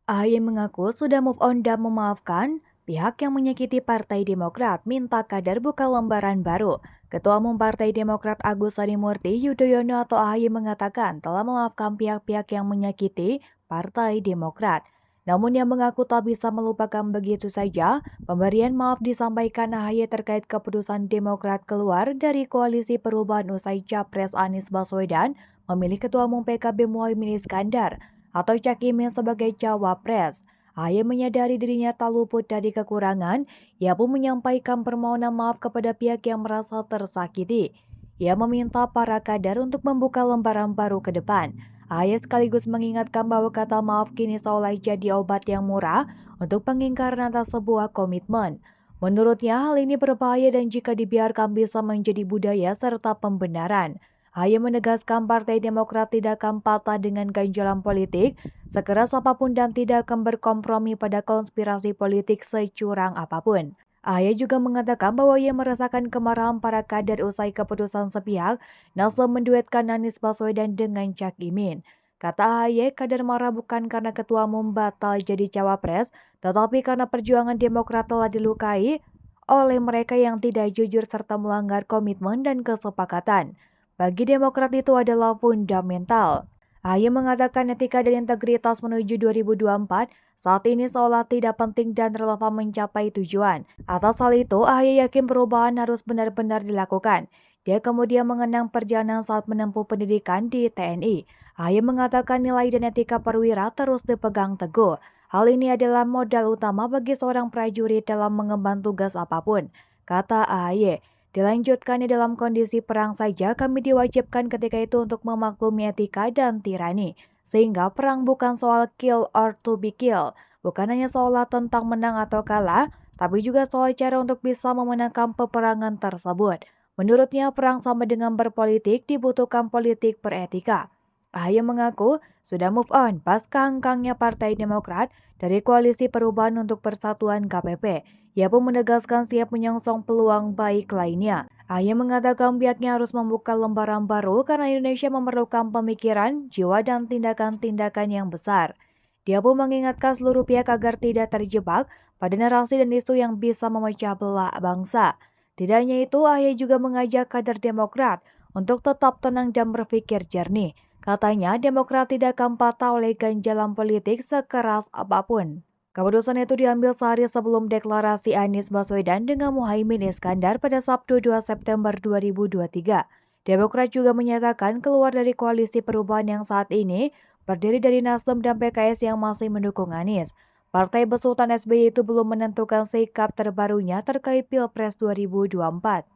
AHY mengaku sudah move on dan memaafkan pihak yang menyakiti Partai Demokrat minta kader buka lembaran baru. Ketua Umum Partai Demokrat Agus Harimurti Yudhoyono atau AHY mengatakan telah memaafkan pihak-pihak yang menyakiti Partai Demokrat. Namun yang mengaku tak bisa melupakan begitu saja, pemberian maaf disampaikan AHY terkait keputusan Demokrat keluar dari koalisi perubahan usai Capres Anies Baswedan memilih Ketua Umum PKB Muhaimin Iskandar atau Cak Imin sebagai cawapres. AHY menyadari dirinya tak luput dari kekurangan, ia pun menyampaikan permohonan maaf kepada pihak yang merasa tersakiti. Ia meminta para kader untuk membuka lembaran baru ke depan. AHY sekaligus mengingatkan bahwa kata maaf kini seolah jadi obat yang murah untuk pengingkaran atas sebuah komitmen. Menurutnya, hal ini berbahaya dan jika dibiarkan bisa menjadi budaya serta pembenaran. AHY menegaskan Partai Demokrat tidak akan patah dengan ganjalan politik sekeras apapun dan tidak akan berkompromi pada konspirasi politik securang apapun. AHY juga mengatakan bahwa ia merasakan kemarahan para kader usai keputusan sepihak Nasdem menduetkan Anies Baswedan dengan Cak Imin. Kata AHY, kader marah bukan karena ketua umum batal jadi cawapres, tetapi karena perjuangan Demokrat telah dilukai oleh mereka yang tidak jujur serta melanggar komitmen dan kesepakatan. Bagi Demokrat itu adalah fundamental. AHY mengatakan etika dan integritas menuju 2024 saat ini seolah tidak penting dan relevan mencapai tujuan. Atas hal itu, AHY yakin perubahan harus benar-benar dilakukan. Dia kemudian mengenang perjalanan saat menempuh pendidikan di TNI. AHY mengatakan nilai dan etika perwira terus dipegang teguh. Hal ini adalah modal utama bagi seorang prajurit dalam mengemban tugas apapun, kata AHY. Dilanjutkan dalam kondisi perang saja kami diwajibkan ketika itu untuk memaklumi etika dan tirani. Sehingga perang bukan soal kill or to be kill. Bukan hanya soal tentang menang atau kalah, tapi juga soal cara untuk bisa memenangkan peperangan tersebut. Menurutnya perang sama dengan berpolitik dibutuhkan politik beretika. AHY mengaku sudah move on pasca hengkangnya Partai Demokrat dari Koalisi Perubahan untuk Persatuan KPP. Ia pun menegaskan siap menyongsong peluang baik lainnya. AHY mengatakan pihaknya harus membuka lembaran baru karena Indonesia memerlukan pemikiran, jiwa, dan tindakan-tindakan yang besar. Dia pun mengingatkan seluruh pihak agar tidak terjebak pada narasi dan isu yang bisa memecah belah bangsa. Tidak hanya itu, AHY juga mengajak kader Demokrat untuk tetap tenang dan berpikir jernih. Katanya, Demokrat tidak akan patah oleh ganjalan politik sekeras apapun. Keputusan itu diambil sehari sebelum deklarasi Anies Baswedan dengan Muhaimin Iskandar pada Sabtu 2 September 2023. Demokrat juga menyatakan keluar dari koalisi perubahan yang saat ini berdiri dari Nasdem dan PKS yang masih mendukung Anies. Partai besutan SBY itu belum menentukan sikap terbarunya terkait Pilpres 2024.